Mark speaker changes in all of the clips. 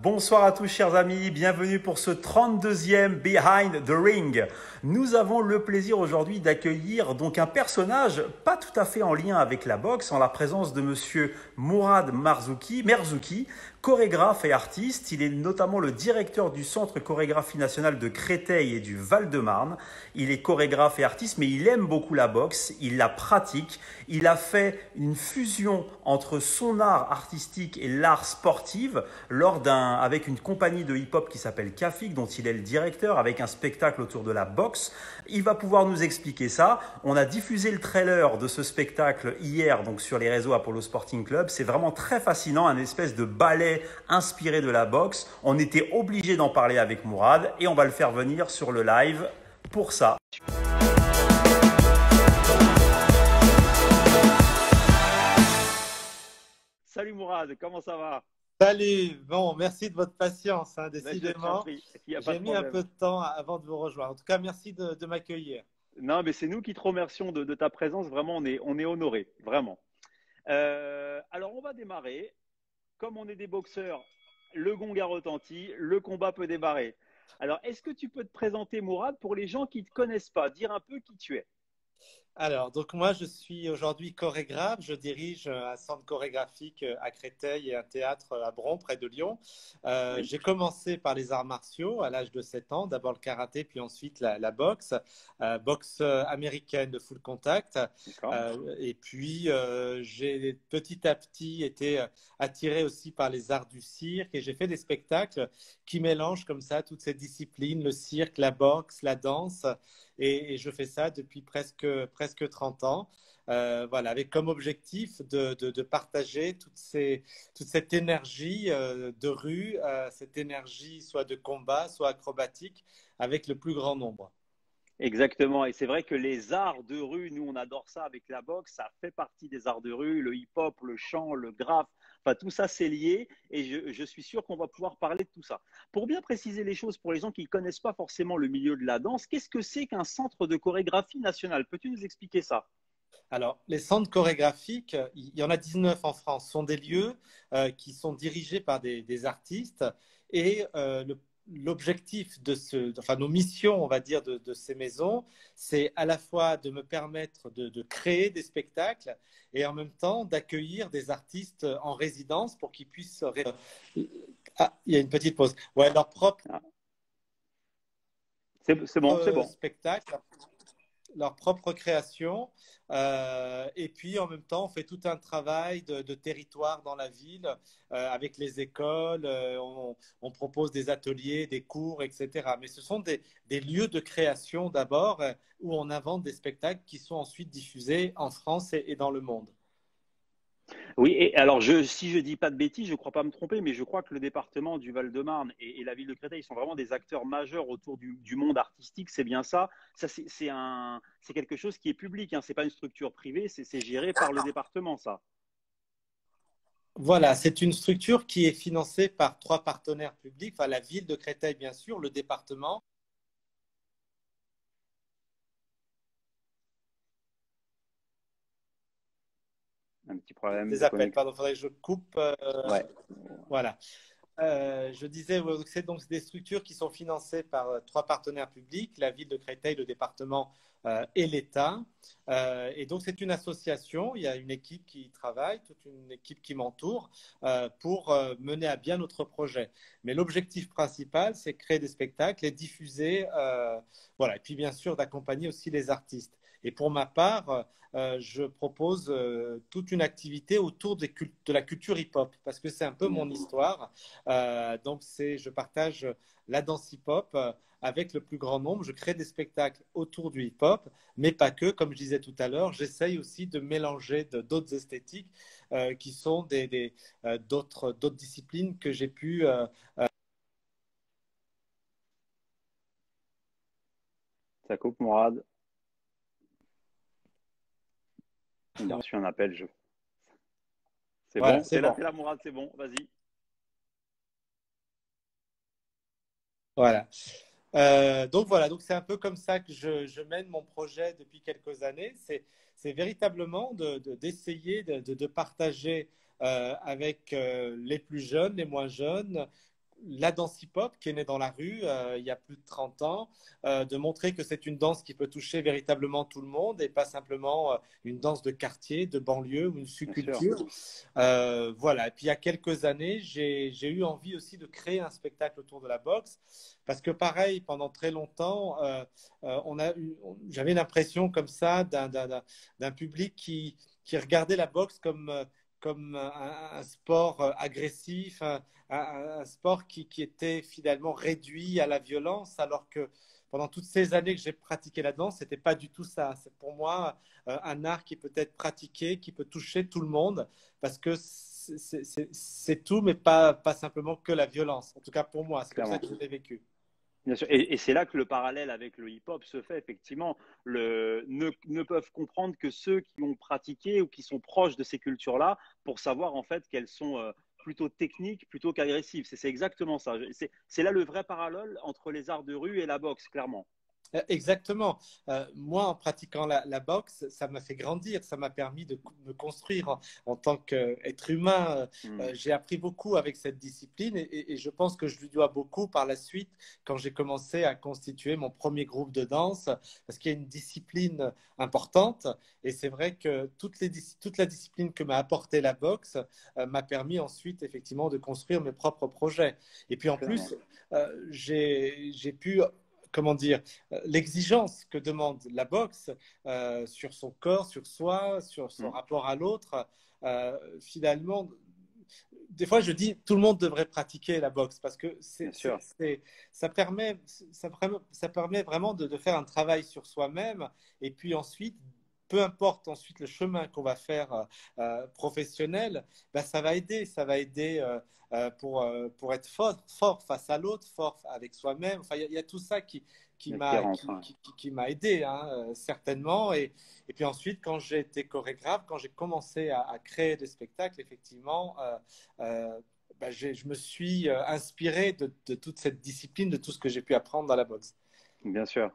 Speaker 1: Bonsoir à tous chers amis, bienvenue pour ce 32e Behind the Ring. Nous avons le plaisir aujourd'hui d'accueillir donc un personnage pas tout à fait en lien avec la boxe en la présence de monsieur Mourad Merzouki, chorégraphe et artiste. Il est notamment le directeur du Centre chorégraphie nationale de Créteil et du Val-de-Marne. Il est chorégraphe et artiste mais il aime beaucoup la boxe, il la pratique. Il a fait une fusion entre son art artistique et l'art sportif avec une compagnie de hip-hop qui s'appelle Kafik, dont il est le directeur, avec un spectacle autour de la boxe. Il va pouvoir nous expliquer ça. On a diffusé le trailer de ce spectacle hier donc sur les réseaux Apollo Sporting Club. C'est vraiment très fascinant, un espèce de ballet inspiré de la boxe. On était obligé d'en parler avec Mourad et on va le faire venir sur le live pour ça. Salut Mourad, comment ça va?
Speaker 2: Salut, bon, merci de votre patience, hein,
Speaker 1: Ben, je t'en
Speaker 2: décidément.
Speaker 1: prie, il n'y a pas
Speaker 2: J'ai
Speaker 1: de
Speaker 2: mis un
Speaker 1: problème.
Speaker 2: peu de temps avant de vous rejoindre. En tout cas, merci de m'accueillir.
Speaker 1: Non, mais c'est nous qui te remercions de ta présence. Vraiment, on est honorés, vraiment. Alors, on va démarrer. Comme on est des boxeurs, le gong a retenti, le combat peut démarrer. Alors, est-ce que tu peux te présenter, Mourad, pour les gens qui ne te connaissent pas, dire un peu qui tu es?
Speaker 2: Alors, donc moi, je suis aujourd'hui chorégraphe. Je dirige un centre chorégraphique à Créteil et un théâtre à Bron, près de Lyon.
Speaker 1: Oui,
Speaker 2: J'ai commencé par les arts martiaux à l'âge de 7 ans. D'abord le karaté, puis ensuite la boxe. Boxe américaine de full contact.
Speaker 1: d'accord.
Speaker 2: Et puis, j'ai petit à petit été attiré aussi par les arts du cirque. Et j'ai fait des spectacles qui mélangent comme ça toutes ces disciplines, le cirque, la boxe, la danse. Et je fais ça depuis presque 30 ans. Voilà, avec comme objectif de partager toute cette énergie de rue, cette énergie soit de combat, soit acrobatique, avec le plus grand nombre.
Speaker 1: Exactement. Et c'est vrai que les arts de rue, nous, on adore ça avec la boxe. Ça fait partie des arts de rue, le hip-hop, le chant, le graphe. Enfin, tout ça, c'est lié. Et je suis sûr qu'on va pouvoir parler de tout ça. Pour bien préciser les choses pour les gens qui ne connaissent pas forcément le milieu de la danse, qu'est-ce que c'est qu'un centre de chorégraphie nationale? Peux-tu nous expliquer ça?
Speaker 2: Alors, les centres chorégraphiques, il y en a 19 en France, sont des lieux qui sont dirigés par des artistes et l'objectif enfin nos missions, on va dire, de ces maisons, c'est à la fois de me permettre de créer des spectacles et en même temps d'accueillir des artistes en résidence pour qu'ils puissent… Ah, il y a une petite pause. Ouais, leur propre
Speaker 1: Ah, c'est bon, c'est bon.
Speaker 2: spectacle, leur propre création. Et puis, en même temps, on fait tout un travail de territoire dans la ville avec les écoles. On propose des ateliers, des cours, etc. Mais ce sont des lieux de création d'abord où on invente des spectacles qui sont ensuite diffusés en France et dans le monde.
Speaker 1: Oui, et alors si je dis pas de bêtises, je crois pas me tromper, mais je crois que le département du Val-de-Marne et la ville de Créteil sont vraiment des acteurs majeurs autour du monde artistique. C'est bien ça. Ça, c'est quelque chose qui est public. Hein. C'est pas une structure privée. C'est géré par le département, ça.
Speaker 2: Voilà, c'est une structure qui est financée par trois partenaires publics, enfin, la ville de Créteil, bien sûr, le département.
Speaker 1: Un petit problème
Speaker 2: Des
Speaker 1: de
Speaker 2: appels,
Speaker 1: connexion.
Speaker 2: pardon, il faudrait que je coupe.
Speaker 1: Ouais.
Speaker 2: Voilà. Je disais, ouais, c'est donc des structures qui sont financées par trois partenaires publics, la ville de Créteil, le département et l'État. Et donc, c'est une association. Il y a une équipe qui y travaille, toute une équipe qui m'entoure pour mener à bien notre projet. Mais l'objectif principal, c'est créer des spectacles et diffuser. Voilà. Et puis, bien sûr, d'accompagner aussi les artistes. Et pour ma part, je propose toute une activité autour de la culture hip-hop, parce que c'est un peu mon histoire. Donc, je partage la danse hip-hop avec le plus grand nombre. Je crée des spectacles autour du hip-hop, mais pas que. Comme je disais tout à l'heure, j'essaye aussi de mélanger d'autres esthétiques qui sont d'autres disciplines que j'ai pu…
Speaker 1: Ça coupe, Mourad. Il a reçu un appel. C'est
Speaker 2: Voilà,
Speaker 1: bon.
Speaker 2: c'est bon.
Speaker 1: T'es là, Mourad. C'est bon. Vas-y.
Speaker 2: Voilà. Donc voilà, donc c'est un peu comme ça que je mène mon projet depuis quelques années. C'est véritablement d'essayer de partager avec les plus jeunes, les moins jeunes, la danse hip-hop qui est née dans la rue il y a plus de 30 ans, de montrer que c'est une danse qui peut toucher véritablement tout le monde et pas simplement une danse de quartier, de banlieue ou une
Speaker 3: Bien sûr.
Speaker 2: subculture. Voilà. Et puis il y a quelques années, j'ai eu envie aussi de créer un spectacle autour de la boxe parce que pareil, pendant très longtemps, j'avais l'impression comme ça d'un public qui regardait la boxe comme un sport agressif, un sport qui était finalement réduit à la violence, alors que pendant toutes ces années que j'ai pratiqué la danse, c'était pas du tout ça. C'est pour moi un art qui peut être pratiqué, qui peut toucher tout le monde, parce que c'est tout, mais pas simplement que la violence. En tout cas pour moi, c'est comme ça
Speaker 3: Clairement.
Speaker 2: que je l'ai vécu.
Speaker 3: Bien sûr. Et c'est là que le parallèle avec le hip-hop se fait, effectivement. Ne peuvent comprendre que ceux qui ont pratiqué ou qui sont proches de ces cultures-là pour savoir en fait qu'elles sont plutôt techniques plutôt qu'agressives. C'est exactement ça. C'est là le vrai parallèle entre les arts de rue et la boxe, clairement.
Speaker 2: Exactement. Moi, en pratiquant la boxe, ça m'a fait grandir, ça m'a permis de me construire en tant qu'être humain.
Speaker 3: Hmm.
Speaker 2: J'ai appris beaucoup avec cette discipline et je pense que je lui dois beaucoup par la suite quand j'ai commencé à constituer mon premier groupe de danse, parce qu'il y a une discipline importante et c'est vrai que toute la discipline que m'a apporté la boxe m'a permis ensuite effectivement de construire mes propres projets. Et puis en
Speaker 3: Clairement.
Speaker 2: plus, j'ai pu comment dire, l'exigence que demande la boxe sur son corps, sur soi, sur son
Speaker 3: Hmm.
Speaker 2: rapport à l'autre. Finalement, des fois, je dis tout le monde devrait pratiquer la boxe parce que
Speaker 3: Bien sûr.
Speaker 2: ça permet vraiment de faire un travail sur soi-même et puis ensuite, peu importe ensuite le chemin qu'on va faire professionnel, ben, ça va aider pour être fort face à l'autre, fort avec soi-même. Enfin, il y a tout ça
Speaker 3: Mais qui rentre. Hein.
Speaker 2: qui m'a aidé, hein, certainement. Et puis ensuite, quand j'ai été chorégraphe, quand j'ai commencé à créer des spectacles, effectivement, ben, je me suis inspiré de toute cette discipline, de tout ce que j'ai pu apprendre dans la boxe.
Speaker 3: Bien sûr.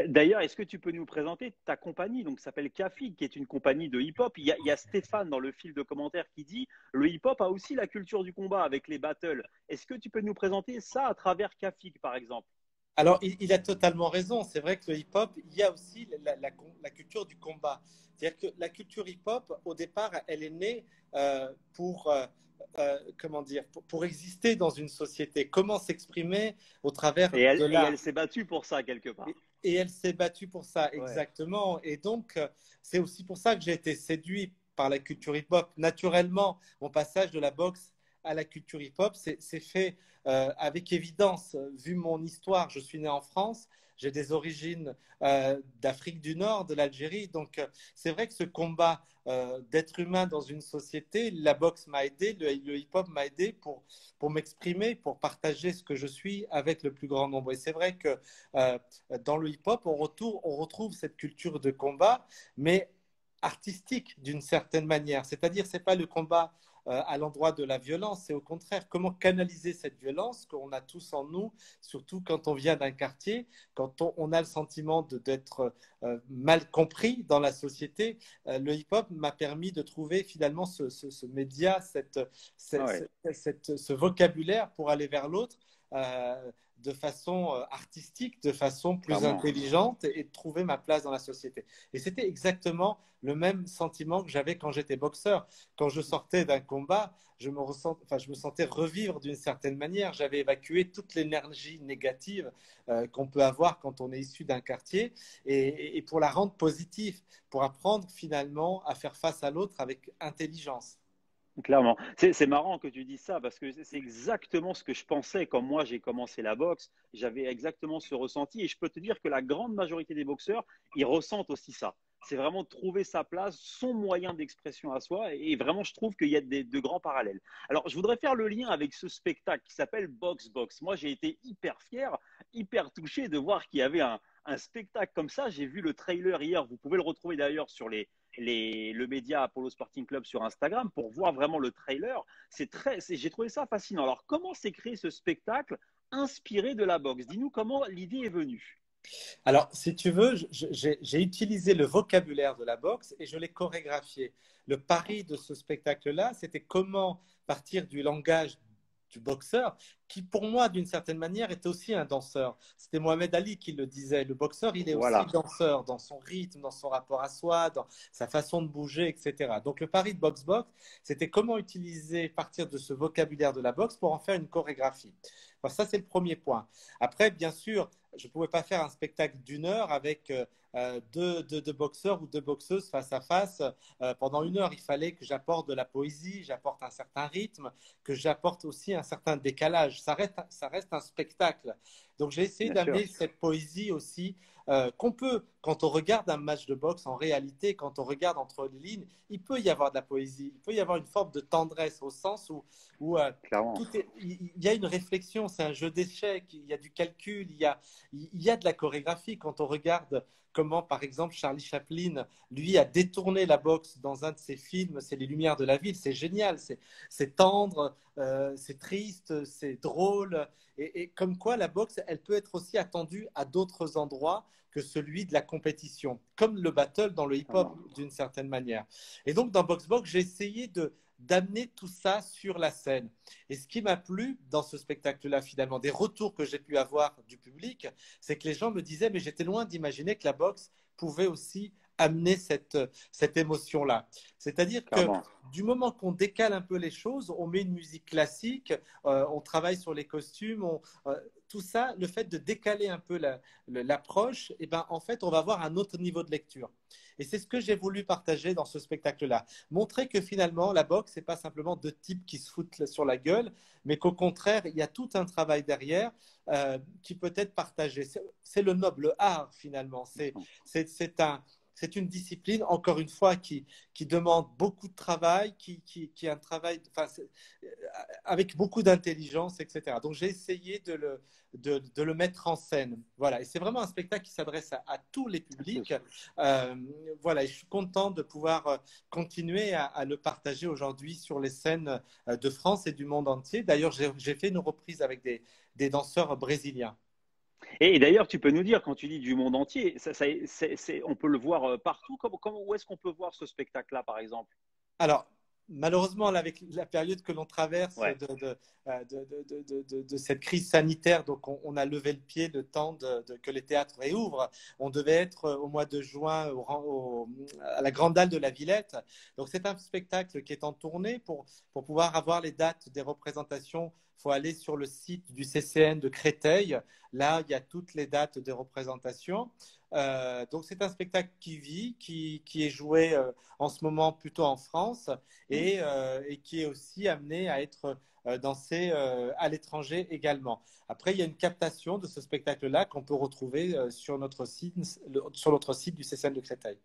Speaker 3: D'ailleurs, est-ce que tu peux nous présenter ta compagnie, donc qui s'appelle Kafi, qui est une compagnie de hip-hop. Il y a Stéphane dans le fil de commentaires qui dit le hip-hop a aussi la culture du combat avec les battles. Est-ce que tu peux nous présenter ça à travers Kafi, par exemple?
Speaker 2: Alors, il a totalement raison. C'est vrai que le hip-hop, il y a aussi la culture du combat. C'est-à-dire que la culture hip-hop, au départ, elle est née pour, comment dire, pour exister dans une société. Comment s'exprimer au travers de
Speaker 3: Et
Speaker 2: l'art.
Speaker 3: elle s'est battue pour ça quelque
Speaker 2: Et,
Speaker 3: part.
Speaker 2: et elle s'est battue pour ça,
Speaker 3: Ouais.
Speaker 2: exactement. Et donc, c'est aussi pour ça que j'ai été séduit par la culture hip-hop. Naturellement, mon passage de la boxe à la culture hip-hop s'est fait avec évidence. Vu mon histoire, je suis né en France, j'ai des origines d'Afrique du Nord, de l'Algérie. Donc, c'est vrai que ce combat d'être humain dans une société, la boxe m'a aidé, le hip-hop m'a aidé pour m'exprimer, pour partager ce que je suis avec le plus grand nombre. Et c'est vrai que euh, dans le hip-hop, on retrouve cette culture de combat, mais artistique d'une certaine manière. C'est-à-dire, c'est pas le combat à l'endroit de la violence, c'est au contraire comment canaliser cette violence qu'on a tous en nous, surtout quand on vient d'un quartier, quand on a le sentiment d'être mal compris dans la société. Le hip-hop m'a permis de trouver finalement ce média,
Speaker 3: Ah ouais,
Speaker 2: ce vocabulaire pour aller vers l'autre. De façon artistique, de façon plus
Speaker 3: clairement.
Speaker 2: intelligente et de trouver ma place dans la société. Et c'était exactement le même sentiment que j'avais quand j'étais boxeur. Quand je sortais d'un combat, je me sentais revivre d'une certaine manière. J'avais évacué toute l'énergie négative qu'on peut avoir quand on est issu d'un quartier et pour la rendre positive, pour apprendre finalement à faire face à l'autre avec intelligence.
Speaker 3: Clairement. C'est marrant que tu dises ça parce que c'est exactement ce que je pensais quand moi j'ai commencé la boxe. J'avais exactement ce ressenti et je peux te dire que la grande majorité des boxeurs, ils ressentent aussi ça. C'est vraiment trouver sa place, son moyen d'expression à soi et vraiment je trouve qu'il y a de grands parallèles. Alors je voudrais faire le lien avec ce spectacle qui s'appelle Box Box. Moi j'ai été hyper fier, hyper touché de voir qu'il y avait un spectacle comme ça. J'ai vu le trailer hier, vous pouvez le retrouver d'ailleurs sur le média Apollo Sporting Club sur Instagram pour voir vraiment le trailer. J'ai trouvé ça fascinant. Alors, comment s'est créé ce spectacle inspiré de la boxe? Dis-nous comment l'idée est venue.
Speaker 2: Alors, si tu veux, j'ai utilisé le vocabulaire de la boxe et je l'ai chorégraphié. Le pari de ce spectacle-là, c'était comment partir du langage du boxeur, qui pour moi, d'une certaine manière, était aussi un danseur. C'était Mohamed Ali qui le disait. Le boxeur, il est aussi
Speaker 3: Voilà.
Speaker 2: danseur dans son rythme, dans son rapport à soi, dans sa façon de bouger, etc. Donc le pari de Box, c'était comment utiliser, partir de ce vocabulaire de la boxe pour en faire une chorégraphie. Alors ça, c'est le premier point. Après, bien sûr, je ne pouvais pas faire un spectacle d'une heure avec deux boxeurs ou deux boxeuses face à face pendant une heure. Il fallait que j'apporte de la poésie, j'apporte un certain rythme, que j'apporte aussi un certain décalage. Ça reste un spectacle. Donc j'ai essayé
Speaker 3: Bien sûr.
Speaker 2: d'amener cette poésie aussi qu'on peut, quand on regarde un match de boxe, en réalité, quand on regarde entre les lignes, il peut y avoir de la poésie, il peut y avoir une forme de tendresse au sens où
Speaker 3: Clairement.
Speaker 2: il y a une réflexion, c'est un jeu d'échecs, il y a du calcul, il y a de la chorégraphie. Quand on regarde comment, par exemple, Charlie Chaplin, lui, a détourné la boxe dans un de ses films, c'est Les Lumières de la ville, c'est génial, c'est tendre, c'est triste, c'est drôle, et comme quoi la boxe, elle peut être aussi attendue à d'autres endroits que celui de la compétition, comme le battle dans le hip-hop
Speaker 3: Clairement.
Speaker 2: d'une certaine manière. Et donc dans Box, j'ai essayé d'amener tout ça sur la scène. Et ce qui m'a plu dans ce spectacle-là, finalement, des retours que j'ai pu avoir du public, c'est que les gens me disaient, mais j'étais loin d'imaginer que la boxe pouvait aussi amener cette émotion-là. C'est-à-dire que
Speaker 3: Clairement.
Speaker 2: du moment qu'on décale un peu les choses, on met une musique classique, on travaille sur les costumes, tout ça, le fait de décaler un peu l'approche, et ben, en fait, on va avoir un autre niveau de lecture. Et c'est ce que j'ai voulu partager dans ce spectacle-là. Montrer que finalement, la boxe, ce n'est pas simplement deux types qui se foutent sur la gueule, mais qu'au contraire, il y a tout un travail derrière qui peut être partagé. C'est le noble art, finalement. C'est une discipline, encore une fois, qui demande beaucoup de travail, qui est un travail enfin, avec beaucoup d'intelligence, etc. Donc, j'ai essayé de le mettre en scène. Voilà. Et c'est vraiment un spectacle qui s'adresse à tous les publics. Euh, voilà. Et je suis content de pouvoir continuer à le partager aujourd'hui sur les scènes de France et du monde entier. D'ailleurs, j'ai fait une reprise avec des danseurs brésiliens.
Speaker 3: Et d'ailleurs, tu peux nous dire, quand tu dis du monde entier, on peut le voir partout. Où est-ce qu'on peut voir ce spectacle-là, par exemple?
Speaker 2: Alors, malheureusement, là, avec la période que l'on traverse
Speaker 3: Ouais.
Speaker 2: de cette crise sanitaire, donc on a levé le pied le temps que les théâtres réouvrent. On devait être au mois de juin à la Grande Halle de la Villette. Donc, c'est un spectacle qui est en tournée. Pour pouvoir avoir les dates des représentations, il faut aller sur le site du CCN de Créteil. Là, il y a toutes les dates des représentations. Donc, c'est un spectacle qui vit, qui est joué en ce moment plutôt en France et qui est aussi amené à être dansé à l'étranger également. Après, il y a une captation de ce spectacle-là qu'on peut retrouver sur notre site du CCN de Créteil.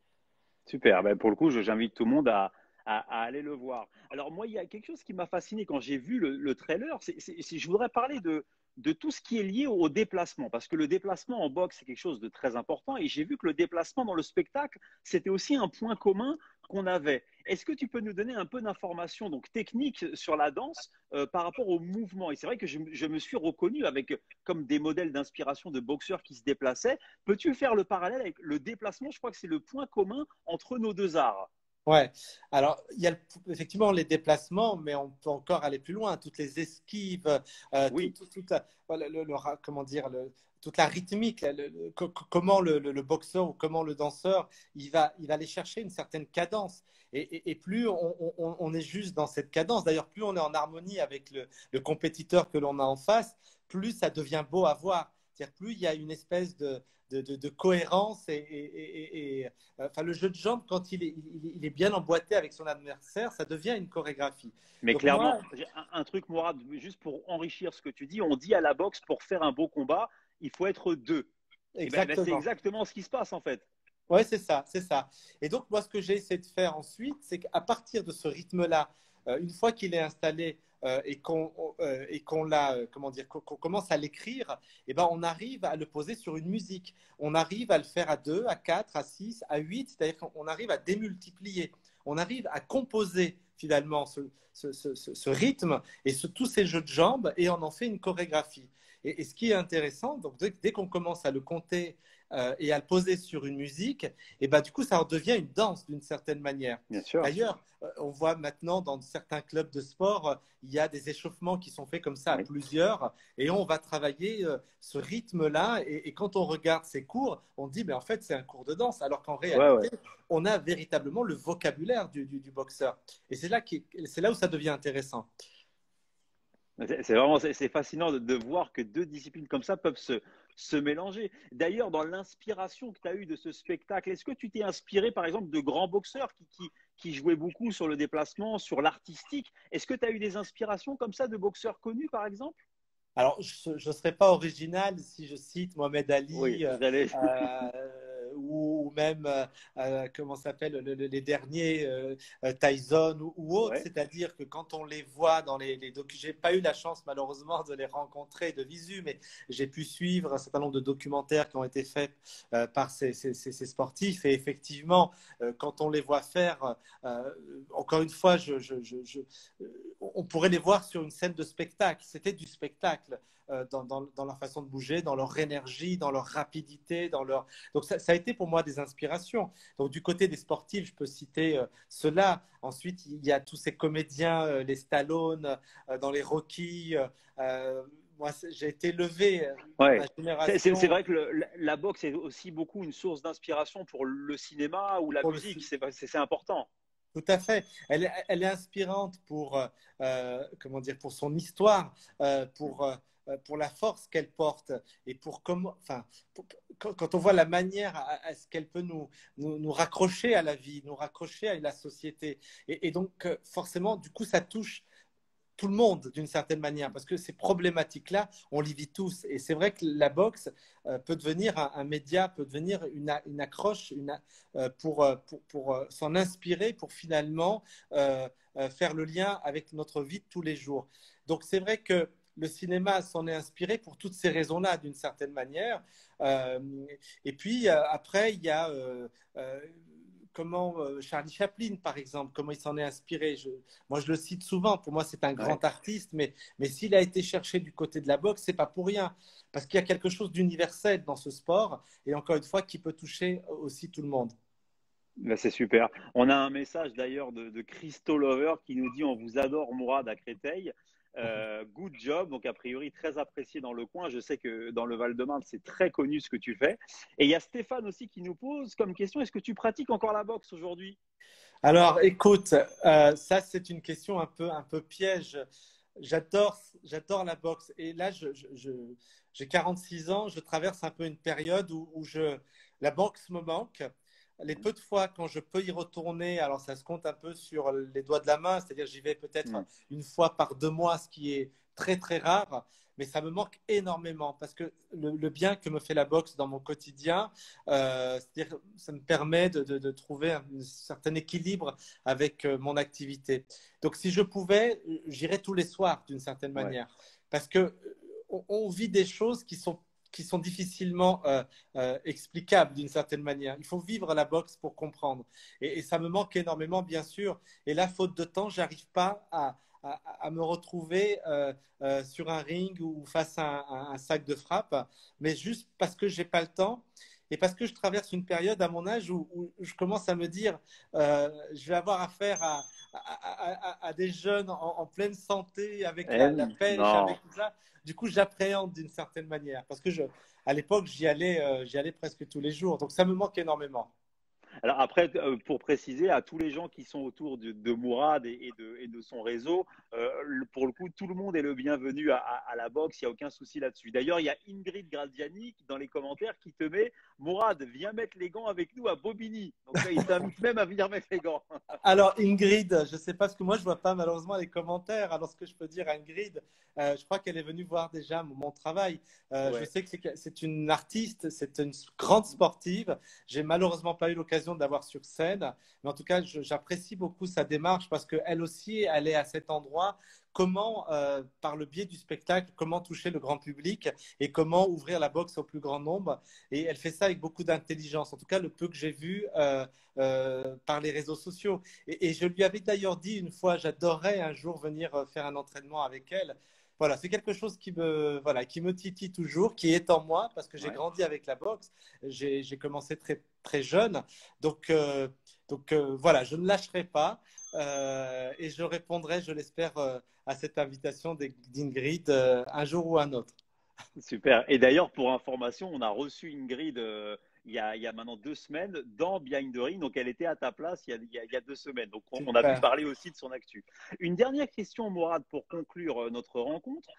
Speaker 3: Super. Ben, pour le coup, j'invite tout le monde à aller le voir. Alors, moi, il y a quelque chose qui m'a fasciné quand j'ai vu le trailer. Je voudrais parler de tout ce qui est lié au déplacement, parce que le déplacement en boxe, c'est quelque chose de très important. Et j'ai vu que le déplacement dans le spectacle, c'était aussi un point commun qu'on avait. Est-ce que tu peux nous donner un peu d'informations donc techniques sur la danse par rapport au mouvement? Et c'est vrai que je me suis reconnu avec comme des modèles d'inspiration de boxeurs qui se déplaçaient. Peux-tu faire le parallèle avec le déplacement? Je crois que c'est le point commun entre nos deux arts.
Speaker 2: Ouais, alors il y a effectivement les déplacements, mais on peut encore aller plus loin. Toutes les esquives,
Speaker 3: Oui,
Speaker 2: voilà, comment dire, toute la rythmique, comment le boxeur ou comment le danseur, il va aller chercher une certaine cadence. Et plus on est juste dans cette cadence, d'ailleurs, plus on est en harmonie avec le compétiteur que l'on a en face, plus ça devient beau à voir. C'est-à-dire plus il y a une espèce de cohérence enfin, le jeu de jambes, quand il est bien emboîté avec son adversaire, ça devient une chorégraphie.
Speaker 3: mais
Speaker 2: Donc moi,
Speaker 3: clairement, un truc, Mourad, juste pour enrichir ce que tu dis, on dit à la boxe, pour faire un beau combat, il faut être deux. Et ben, c'est
Speaker 2: exactement.
Speaker 3: exactement ce qui se passe en fait.
Speaker 2: Ouais, c'est ça, c'est ça. Et donc, moi, ce que j'ai essayé de faire ensuite, c'est qu'à partir de ce rythme-là, une fois qu'il est installé et qu'on l'a, comment dire, qu'on commence à l'écrire, eh ben, on arrive à le poser sur une musique. On arrive à le faire à 2, à 4, à 6, à 8, c'est-à-dire qu'on arrive à démultiplier. On arrive à composer finalement ce rythme et tous ces jeux de jambes et on en fait une chorégraphie. Et ce qui est intéressant, donc dès qu'on commence à le compter et à le poser sur une musique, et ben, du coup, ça en devient une danse d'une certaine manière.
Speaker 3: Bien sûr.
Speaker 2: D'ailleurs, on voit maintenant dans certains clubs de sport, il y a des échauffements qui sont faits comme ça à
Speaker 3: Oui.
Speaker 2: plusieurs et on va travailler ce rythme-là. Et quand on regarde ces cours, on dit, mais en fait, c'est un cours de danse, alors qu'en
Speaker 3: Ouais, ouais.
Speaker 2: réalité, on a véritablement le vocabulaire du boxeur. Et c'est là où ça devient intéressant.
Speaker 3: C'est vraiment c'est fascinant de voir que deux disciplines comme ça peuvent se mélanger. D'ailleurs, dans l'inspiration que tu as eue de ce spectacle, est-ce que tu t'es inspiré par exemple de grands boxeurs qui jouaient beaucoup sur le déplacement, sur l'artistique? Est-ce que tu as eu des inspirations comme ça de boxeurs connus par exemple?
Speaker 2: Alors, je ne serais pas original si je cite Mohamed
Speaker 3: Oui,
Speaker 2: Ali
Speaker 3: j'allais.
Speaker 2: ou même, comment s'appelle, les derniers, Tyson ou autres.
Speaker 3: Ouais,
Speaker 2: C'est-à-dire que quand on les voit dans les documents, j'ai pas eu la chance malheureusement de les rencontrer de visu, mais j'ai pu suivre un certain nombre de documentaires qui ont été faits par ces sportifs. Et effectivement, quand on les voit faire, encore une fois, on pourrait les voir sur une scène de spectacle. C'était du spectacle dans leur façon de bouger, dans leur énergie, dans leur rapidité, dans leur... Donc ça a été pour moi des inspirations. Donc du côté des sportifs, je peux citer cela. Ensuite, il y a tous ces comédiens, les Stallone, dans les Rocky. Moi, j'ai été élevé, ma
Speaker 3: ouais. C'est
Speaker 2: génération,
Speaker 3: vrai que la boxe est aussi beaucoup une source d'inspiration pour le cinéma ou la
Speaker 2: pour le,
Speaker 3: musique. C'est important.
Speaker 2: tout à fait. Elle est inspirante comment dire, pour son histoire, pour la force qu'elle porte et pour comment, enfin, quand on voit la manière à ce qu'elle peut nous raccrocher à la vie, nous raccrocher à la société. Et donc, forcément, du coup, ça touche tout le monde d'une certaine manière, parce que ces problématiques-là, on les vit tous. Et c'est vrai que la boxe peut devenir un média, peut devenir une accroche pour s'en inspirer, pour finalement faire le lien avec notre vie de tous les jours. Donc c'est vrai que le cinéma s'en est inspiré pour toutes ces raisons-là, d'une certaine manière. Euh, et puis après, il y a comment Charlie Chaplin, par exemple, comment il s'en est inspiré. Moi, je le cite souvent. Pour moi, c'est un
Speaker 3: Ouais.
Speaker 2: grand artiste, mais s'il a été cherché du côté de la boxe, c'est pas pour rien, parce qu'il y a quelque chose d'universel dans ce sport, et encore une fois, qui peut toucher aussi tout le monde.
Speaker 3: Ben, c'est super. On a un message d'ailleurs de Christo Lover qui nous dit on vous adore Mourad à Créteil. Good job, donc a priori très apprécié dans le coin. Je sais que dans le Val-de-Marne, c'est très connu ce que tu fais. Et il y a Stéphane aussi qui nous pose comme question, est-ce que tu pratiques encore la boxe aujourd'hui?
Speaker 2: Alors, écoute, ça, c'est une question un peu piège. J'adore la boxe. Et là, j'ai 46 ans, je traverse un peu une période la boxe me manque. Les peu de fois quand je peux y retourner, alors ça se compte un peu sur les doigts de la main, c'est-à-dire j'y vais peut-être
Speaker 3: Hmm.
Speaker 2: une fois par 2 mois, ce qui est très très rare, mais ça me manque énormément parce que le bien que me fait la boxe dans mon quotidien, c'est-à-dire ça me permet de trouver un certain équilibre avec mon activité. Donc si je pouvais, j'irais tous les soirs d'une certaine
Speaker 3: Ouais.
Speaker 2: manière parce que on vit des choses qui sont difficilement explicables d'une certaine manière. Il faut vivre la boxe pour comprendre. Et ça me manque énormément, bien sûr. Et là, faute de temps, j'arrive pas à me retrouver sur un ring ou face à un sac de frappe, mais juste parce que j'ai pas le temps. Et parce que je traverse une période à mon âge où je commence à me dire, je vais avoir affaire à des jeunes en pleine santé, avec
Speaker 3: Eh
Speaker 2: la
Speaker 3: oui,
Speaker 2: pêche, avec
Speaker 3: non.
Speaker 2: tout ça. Du coup, j'appréhende d'une certaine manière. Parce que à l'époque, j'y allais presque tous les jours. Donc, ça me manque énormément.
Speaker 3: Alors après, pour préciser à tous les gens qui sont autour de Mourad et de son réseau, pour le coup, tout le monde est le bienvenu à la boxe, il n'y a aucun souci là-dessus. D'ailleurs, il y a Ingrid Gradiani dans les commentaires qui te met Mourad, viens mettre les gants avec nous à Bobigny. Donc là, il t'invite même à venir mettre les gants.
Speaker 2: Alors, Ingrid, je ne sais pas, parce que moi, je ne vois pas malheureusement les commentaires. Alors, ce que je peux dire à Ingrid, je crois qu'elle est venue voir déjà mon travail. Je
Speaker 3: Ouais.
Speaker 2: sais que c'est une artiste, c'est une grande sportive. J'ai malheureusement pas eu l'occasion de la voir sur scène. Mais en tout cas, j'apprécie beaucoup sa démarche parce qu'elle aussi, elle est à cet endroit. Comment, par le biais du spectacle, comment toucher le grand public et comment ouvrir la boxe au plus grand nombre. Et elle fait ça avec beaucoup d'intelligence. En tout cas, le peu que j'ai vu par les réseaux sociaux. Et je lui avais d'ailleurs dit une fois, j'adorerais un jour venir faire un entraînement avec elle. voilà, c'est quelque chose qui me titille toujours, qui est en moi parce que j'ai
Speaker 3: Ouais.
Speaker 2: grandi avec la boxe. J'ai commencé très, très jeune. Donc, voilà, je ne lâcherai pas et je répondrai, je l'espère, à cette invitation d'Ingrid un jour ou un autre.
Speaker 3: Super. Et d'ailleurs, pour information, on a reçu Ingrid il y a maintenant 2 semaines dans Behind the Ring. Donc, elle était à ta place il y a 2 semaines. Donc, on a pu
Speaker 2: Super.
Speaker 3: parler aussi de son actu. Une dernière question, Mourad, pour conclure notre rencontre.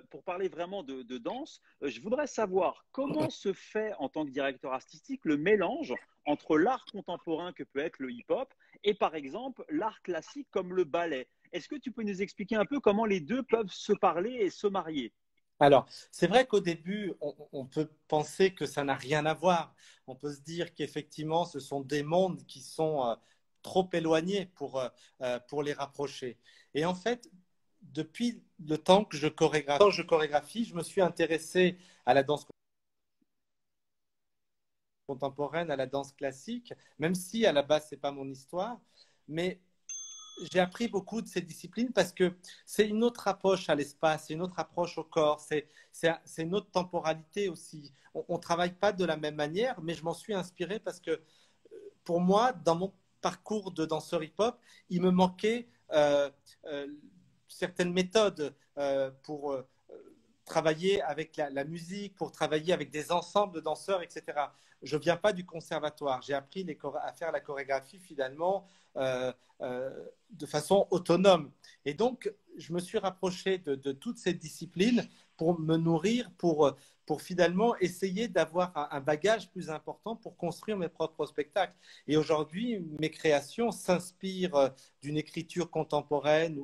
Speaker 3: Pour parler vraiment de danse, je voudrais savoir comment se fait en tant que directeur artistique le mélange entre l'art contemporain que peut être le hip-hop et par exemple l'art classique comme le ballet. Est-ce que tu peux nous expliquer un peu comment les deux peuvent se parler et se marier?
Speaker 2: Alors, c'est vrai qu'au début, on peut penser que ça n'a rien à voir. On peut se dire qu'effectivement, ce sont des mondes qui sont trop éloignés pour les rapprocher. Et en fait, depuis le temps que je chorégraphie, je me suis intéressé à la danse contemporaine, à la danse classique, même si à la base, ce n'est pas mon histoire. Mais j'ai appris beaucoup de ces disciplines parce que c'est une autre approche à l'espace, c'est une autre approche au corps, c'est une autre temporalité aussi. On ne travaille pas de la même manière, mais je m'en suis inspiré parce que pour moi, dans mon parcours de danseur hip-hop, il me manquait euh, certaines méthodes pour travailler avec la musique, pour travailler avec des ensembles de danseurs, etc. Je ne viens pas du conservatoire. J'ai appris à faire la chorégraphie finalement de façon autonome. Et donc, je me suis rapproché de toutes ces disciplines pour me nourrir, pour finalement essayer d'avoir un bagage plus important pour construire mes propres spectacles. Et aujourd'hui, mes créations s'inspirent d'une écriture contemporaine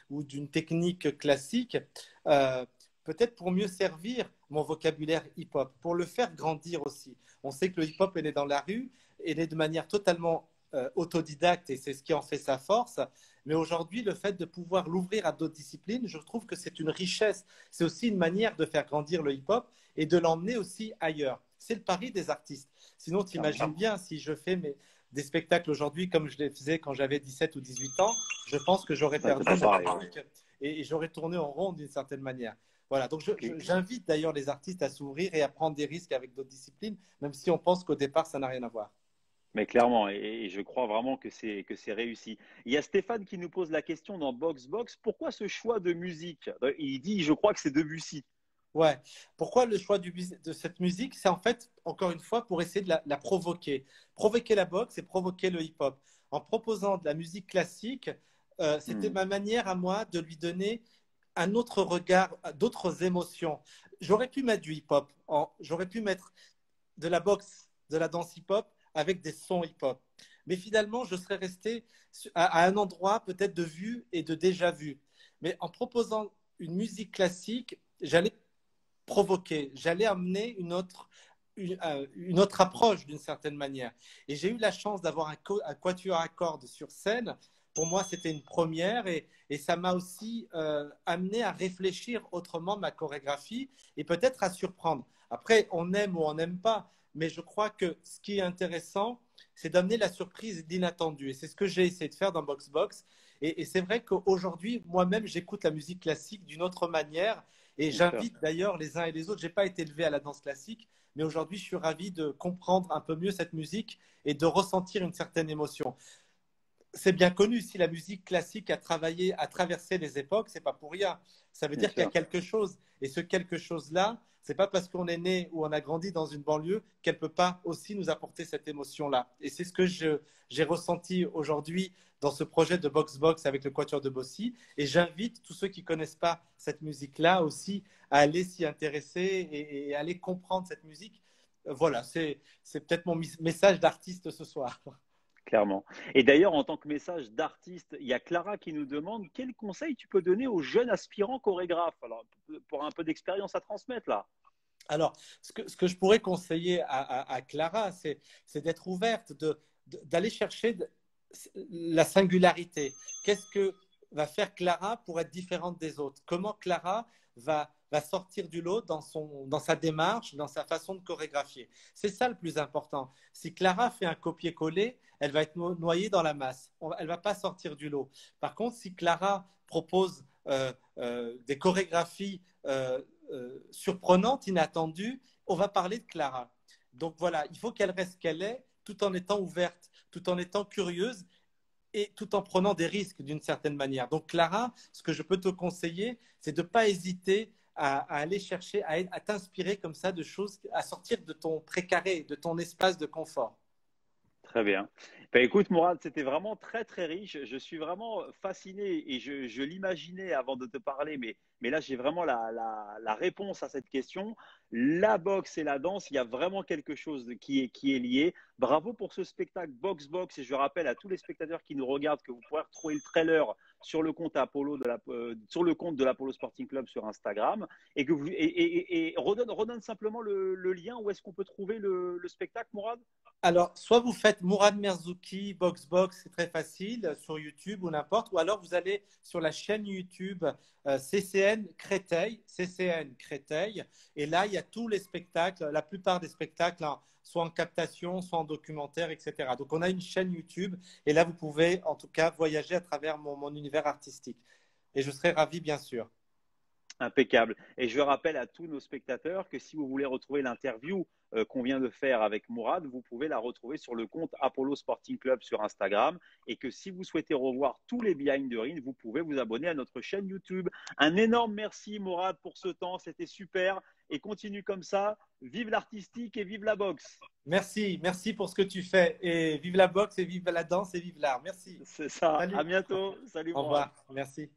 Speaker 2: ou d'une technique classique. Euh, Peut-être pour mieux servir mon vocabulaire hip-hop, pour le faire grandir aussi. On sait que le hip-hop est né dans la rue, est né de manière totalement autodidacte et c'est ce qui en fait sa force. Mais aujourd'hui, le fait de pouvoir l'ouvrir à d'autres disciplines, je trouve que c'est une richesse. C'est aussi une manière de faire grandir le hip-hop et de l'emmener aussi ailleurs. C'est le pari des artistes. Sinon, tu
Speaker 3: Clairement.
Speaker 2: imagines bien, si je fais des spectacles aujourd'hui comme je les faisais quand j'avais 17 ou 18 ans, je pense que j'aurais
Speaker 3: Ouais, c'est
Speaker 2: perdu
Speaker 3: pas
Speaker 2: cette
Speaker 3: pareil. Ouais.
Speaker 2: technique et j'aurais tourné en rond d'une certaine manière. Voilà, donc j'invite d'ailleurs les artistes à s'ouvrir et à prendre des risques avec d'autres disciplines, même si on pense qu'au départ, ça n'a rien à voir.
Speaker 3: Mais clairement, et je crois vraiment que c'est réussi. Il y a Stéphane qui nous pose la question dans Box Box, pourquoi ce choix de musique? Il dit, je crois que c'est Debussy.
Speaker 2: Ouais. Pourquoi le choix de cette musique? C'est en fait, encore une fois, pour essayer de la provoquer. Provoquer la boxe et provoquer le hip-hop. En proposant de la musique classique, c'était
Speaker 3: Hmm.
Speaker 2: ma manière à moi de lui donner un autre regard, d'autres émotions. J'aurais pu mettre du hip-hop, j'aurais pu mettre de la boxe, de la danse hip-hop avec des sons hip-hop. Mais finalement, je serais resté à un endroit peut-être de vue et de déjà vu. Mais en proposant une musique classique, j'allais provoquer, j'allais amener une autre approche d'une certaine manière. Et j'ai eu la chance d'avoir un quatuor à cordes sur scène. Pour moi, c'était une première et ça m'a aussi amené à réfléchir autrement ma chorégraphie et peut-être à surprendre. Après, on aime ou on n'aime pas, mais je crois que ce qui est intéressant, c'est d'amener la surprise et l'inattendu. Et c'est ce que j'ai essayé de faire dans Box Box. Et c'est vrai qu'aujourd'hui, moi-même, j'écoute la musique classique d'une autre manière et
Speaker 3: Super.
Speaker 2: j'invite d'ailleurs les uns et les autres. Je n'ai pas été élevé à la danse classique, mais aujourd'hui, je suis ravi de comprendre un peu mieux cette musique et de ressentir une certaine émotion. C'est bien connu, si la musique classique a travaillé, a traversé les époques, c'est pas pour rien. Ça veut
Speaker 3: Bien
Speaker 2: dire qu'il y a
Speaker 3: sûr.
Speaker 2: quelque chose. Et ce quelque chose-là, c'est pas parce qu'on est né ou on a grandi dans une banlieue qu'elle peut pas aussi nous apporter cette émotion-là. Et c'est ce que j'ai ressenti aujourd'hui dans ce projet de Box Box avec le Quatuor de Bossy. Et j'invite tous ceux qui connaissent pas cette musique-là aussi à aller s'y intéresser et aller comprendre cette musique. Voilà, c'est peut-être mon message d'artiste ce soir.
Speaker 3: Clairement. Et d'ailleurs, en tant que message d'artiste, il y a Clara qui nous demande quel conseil tu peux donner aux jeunes aspirants chorégraphes, alors pour un peu d'expérience à transmettre là.
Speaker 2: Alors, ce que je pourrais conseiller à Clara, c'est d'être ouverte, d'aller chercher la singularité. Qu'est-ce que va faire Clara pour être différente des autres? Comment Clara va sortir du lot dans sa démarche, dans sa façon de chorégraphier? C'est ça le plus important. Si Clara fait un copier-coller, elle va être noyée dans la masse. Elle ne va pas sortir du lot. Par contre, si Clara propose des chorégraphies surprenantes, inattendues, on va parler de Clara. Donc voilà, il faut qu'elle reste qu'elle est, tout en étant ouverte, tout en étant curieuse et tout en prenant des risques d'une certaine manière. Donc Clara, ce que je peux te conseiller, c'est de ne pas hésiter à aller chercher, à t'inspirer comme ça de choses, à sortir de ton précaré, de ton espace de confort.
Speaker 3: Très bien. Ben, écoute, Mourad, c'était vraiment très, très riche. Je suis vraiment fasciné et je l'imaginais avant de te parler, mais là, j'ai vraiment la réponse à cette question. La boxe et la danse, il y a vraiment quelque chose qui est lié. Bravo pour ce spectacle Box Box. Et je rappelle à tous les spectateurs qui nous regardent que vous pourrez retrouver le trailer sur le compte sur le compte de l'Apollo Sporting Club sur Instagram. Et que redonne simplement le lien où est-ce qu'on peut trouver le spectacle, Mourad?
Speaker 2: Alors, soit vous faites Mourad Merzouki, Box Box, c'est très facile, sur YouTube ou n'importe, ou alors vous allez sur la chaîne YouTube CCN Créteil, et là, il y a tous les spectacles, la plupart des spectacles, hein, soit en captation, soit en documentaire, etc. Donc, on a une chaîne YouTube, et là, vous pouvez en tout cas voyager à travers mon univers artistique. Et je serai ravi, bien sûr.
Speaker 3: Impeccable. Et je rappelle à tous nos spectateurs que si vous voulez retrouver l'interview qu'on vient de faire avec Mourad, vous pouvez la retrouver sur le compte Apollo Sporting Club sur Instagram et que si vous souhaitez revoir tous les behind the ring, vous pouvez vous abonner à notre chaîne YouTube. Un énorme merci Mourad pour ce temps, c'était super et continue comme ça. Vive l'artistique et vive la boxe.
Speaker 2: Merci, merci pour ce que tu fais et vive la boxe et vive la danse et vive l'art. Merci.
Speaker 3: C'est ça.
Speaker 2: Salut.
Speaker 3: À bientôt. Salut
Speaker 2: Au
Speaker 3: Mourad.
Speaker 2: revoir. Merci.